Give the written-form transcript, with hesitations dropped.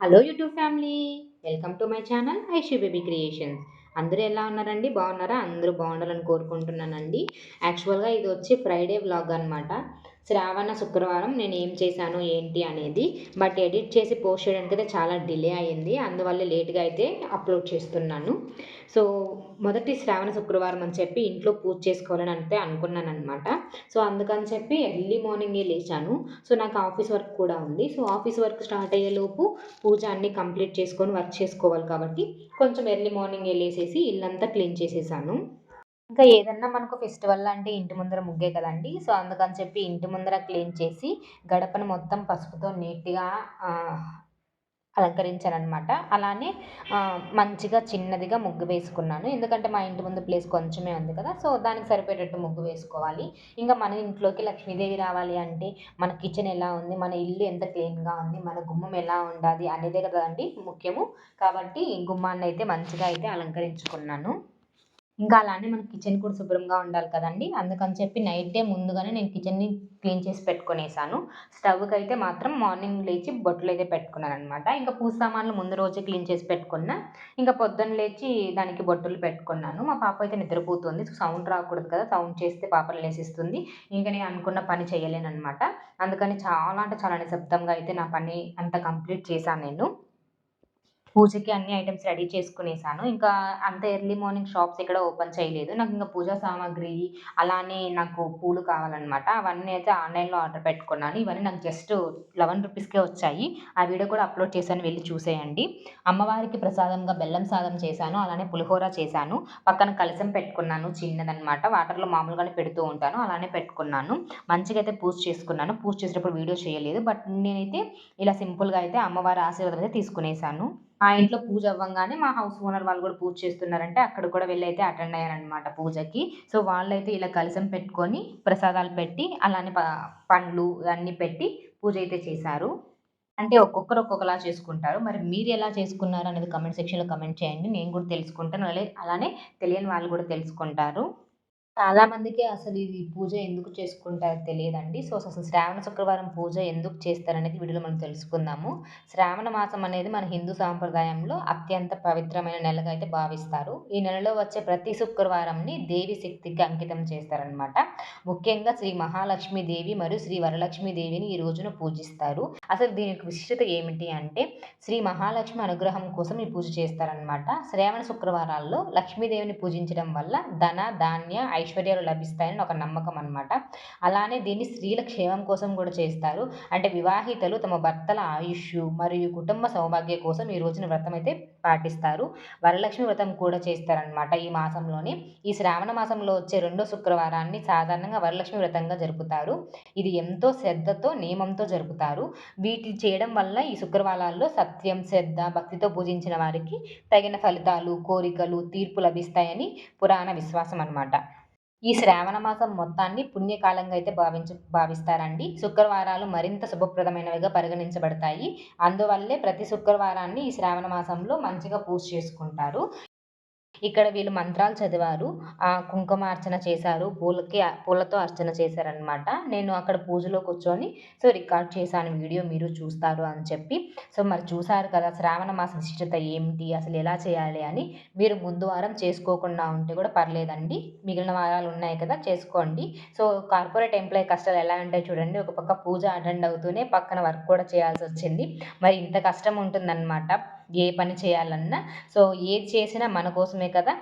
Hello YouTube family, welcome to my channel Aishu baby creations. అందరూ ఎలా ఉన్నారండి? బాగున్నారా? అందరూ బాగుండాలని కోరుకుంటున్నానండి. యాక్చువల్గా ఇది వచ్చి ఫ్రైడే వ్లాగ్ అనమాట. శ్రావణ శుక్రవారం నేను ఏం చేశాను ఏంటి అనేది, బట్ ఎడిట్ చేసి పోస్ట్ చేయడానికి అయితే చాలా డిలే అయ్యింది. అందువల్ల లేట్గా అయితే అప్లోడ్ చేస్తున్నాను. సో మొదటి శ్రావణ శుక్రవారం అని చెప్పి ఇంట్లో పూజ చేసుకోవాలని అయితే అనుకున్నాను అనమాట. సో అందుకని చెప్పి ఎర్లీ మార్నింగే లేచాను. సో నాకు ఆఫీస్ వర్క్ కూడా ఉంది. సో ఆఫీస్ వర్క్ స్టార్ట్ అయ్యేలోపు పూజ అన్నీ కంప్లీట్ చేసుకొని వర్క్ చేసుకోవాలి కాబట్టి కొంచెం ఎర్లీ మార్నింగ్ లేసేసి ఇల్లంతా క్లీన్ చేసేసాను. ఇంకా ఏదన్నా మనకు ఫెస్టివల్ అంటే ఇంటి ముందర ముగ్గే కదండీ! సో అందుకని చెప్పి ఇంటి ముందర క్లీన్ చేసి గడపను మొత్తం పసుపుతో నీట్‌గా అలంకరించాననమాట. అలానే మంచిగా చిన్నదిగా ముగ్గు వేసుకున్నాను. ఎందుకంటే మా ఇంటి ముందు ప్లేస్ కొంచెమే ఉంది కదా! సో దానికి సరిపోయేటట్టు ముగ్గు వేసుకోవాలి. ఇంక మన ఇంట్లోకి లక్ష్మీదేవి రావాలి అంటే మన కిచెన్ ఎలా ఉంది, మన ఇల్లు ఎంత క్లీన్‌గా ఉంది, మన గుమ్మం ఎలా ఉండాది అనేదే కదండీ ముఖ్యము. కాబట్టి గుమ్మాన్నయితే మంచిగా అయితే అలంకరించుకున్నాను. ఇంకా అలానే మన కిచెన్ కూడా శుభ్రంగా ఉండాలి కదండీ! అందుకని చెప్పి నైటే ముందుగానే నేను కిచెన్‌ని క్లీన్ చేసి పెట్టుకునేసాను. స్టవ్‌కైతే మాత్రం మార్నింగ్ లేచి బొట్లయితే పెట్టుకున్నాననమాట. ఇంకా పూజ సామాన్లు ముందు రోజే క్లీన్ చేసి పెట్టుకున్నా. ఇంకా పొద్దున్న లేచి దానికి బొట్టులు పెట్టుకున్నాను. మా పాప అయితే నిద్రపోతుంది. సౌండ్ రాకూడదు కదా! సౌండ్ చేస్తే పాపని లేసేస్తుంది. ఇంక నేను అనుకున్న పని చేయలేననమాట. అందుకని చాలా అంటే చాలా నిశ్శబ్దంగా అయితే నా పని అంతా కంప్లీట్ చేశాను నేను. పూజకి అన్ని ఐటెమ్స్ రెడీ చేసుకునేసాను. ఇంకా అంత ఎర్లీ మార్నింగ్ షాప్స్ ఎక్కడ ఓపెన్ చేయలేదు. నాకింక పూజా సామాగ్రి, అలానే నాకు పూలు కావాలనమాట. అవన్నీ అయితే ఆన్‌లైన్‌లో ఆర్డర్ పెట్టుకున్నాను. ఇవన్నీ నాకు జస్ట్ రూ. 11కే వచ్చాయి. ఆ వీడియో కూడా అప్‌లోడ్ చేశాను, వెళ్లి చూసేయండి. అమ్మవారికి ప్రసాదంగా బెల్లం సాదం చేశాను. అలానే పులిహోర చేశాను. పక్కన కలశం పెట్టుకున్నాను చిన్నదనమాట. వాటర్‌లో మామూలుగానే పెడుతూ ఉంటాను. అలానే పెట్టుకున్నాను. మంచిగా అయితే పూజ చేసుకున్నాను. పూజ చేసేటప్పుడు వీడియో చేయలేదు. బట్ నేనైతే ఇలా సింపుల్‌గా అయితే అమ్మవారి ఆశీర్వాదం అయితే తీసుకునేసాను. మా ఇంట్లో పూజ అవ్వంగానే మా హౌస్ ఓనర్ వాళ్ళు గూడా పూజ చేస్తున్నారంటే అక్కడికి కూడా వెళ్లయితే అటెండ్ అయ్యాననమాట పూజకి. సో, వాళ్ళైతే ఇలా కలశం పెట్టుకొని, ప్రసాదాలు పెట్టి, అలానే పండ్లు అన్నీ పెట్టి పూజైతే చేశారు. అంటే ఒక్కొక్కరు ఒక్కొక్కలా చేసుకుంటారు. మరి మీరెలా చేసుకున్నారనేది కామెంట్ సెక్షన్‌లో కామెంట్ చేయండి. నేను కూడా తెలుసుకుంటాను. అలానే తెలియని వాళ్ళు కూడా తెలుసుకుంటారు. చాలా మందికి అసలు ఇది పూజ ఎందుకు చేసుకుంటారో తెలియదండి. సో, అసలు శ్రావణ శుక్రవారం పూజ ఎందుకు చేస్తారనేది వీడియోలో మనం తెలుసుకుందాము. శ్రావణ మాసం అనేది మన హిందూ సాంప్రదాయంలో అత్యంత పవిత్రమైన నెలగా అయితే భావిస్తారు. ఈ నెలలో వచ్చే ప్రతి శుక్రవారంని దేవి శక్తికి అంకితం చేస్తారనమాట. ముఖ్యంగా శ్రీ మహాలక్ష్మి దేవి మరియు శ్రీ వరలక్ష్మి దేవిని ఈ రోజున పూజిస్తారు. అసలు దీని యొక్క విశిష్టత ఏమిటి అంటే, శ్రీ మహాలక్ష్మి అనుగ్రహం కోసం ఈ పూజ చేస్తారనమాట. శ్రావణ శుక్రవారాల్లో లక్ష్మీదేవిని పూజించడం వల్ల ధన, ధాన్య, ఐశ్వర్యాలు లభిస్తాయని ఒక నమ్మకం అనమాట. అలానే దీన్ని స్త్రీల క్షేమం కోసం కూడా చేస్తారు. అంటే వివాహితలు తమ భర్తల ఆయుష్షు మరియు కుటుంబ సౌభాగ్య కోసం ఈ రోజున వ్రతం అయితే పాటిస్తారు. వరలక్ష్మి వ్రతం కూడా చేస్తారనమాట ఈ మాసంలోనే. ఈ శ్రావణ మాసంలో వచ్చే రెండో శుక్రవారాన్ని సాధారణంగా వరలక్ష్మి వ్రతంగా జరుపుతారు. ఇది ఎంతో శ్రద్ధతో, నియమంతో జరుపుతారు. వీటిని చేయడం వల్ల ఈ శుక్రవారాల్లో సత్యం, శ్రద్ధ, భక్తితో పూజించిన వారికి తగిన ఫలితాలు, కోరికలు, తీర్పు లభిస్తాయని పురాణ విశ్వాసం అనమాట. ఈ శ్రావణ మాసం మొత్తాన్ని పుణ్యకాలంగా అయితే భావిస్తారండి. శుక్రవారాలు మరింత శుభప్రదమైనవిగా పరిగణించబడతాయి. అందువల్లే ప్రతి శుక్రవారాన్ని ఈ శ్రావణ మాసంలో మంచిగా పూజ చేసుకుంటారు. ఇక్కడ వీళ్ళు మంత్రాలు చదివారు. కుంకుమార్చన చేశారు. పూలతో అర్చన చేశారనమాట. నేను అక్కడ పూజలో కూర్చొని రికార్డ్ చేశాను వీడియో, మీరు చూస్తారు అని చెప్పి. సో, మరి చూసారు కదా! శ్రావణ మాస విశిష్టత ఏమిటి? అసలు ఎలా చేయాలి అని. మీరు ముందు వారం చేసుకోకుండా ఉంటే కూడా పర్లేదండి. మిగిలిన వారాలు ఉన్నాయి కదా! చేసుకోండి. సో, కార్పొరేట్ ఎంప్లాయీ కష్టాలు ఎలా ఉంటాయో చూడండి. ఒక పక్క పూజ అటెండ్ అవుతూనే పక్కన వర్క్ కూడా చేయాల్సొచ్చింది. మరి ఇంత కష్టం ఉంటుందనమాట ఏ పని చేయాలన్నా. సో, ఏది చేసినా మన కోసమే కదా!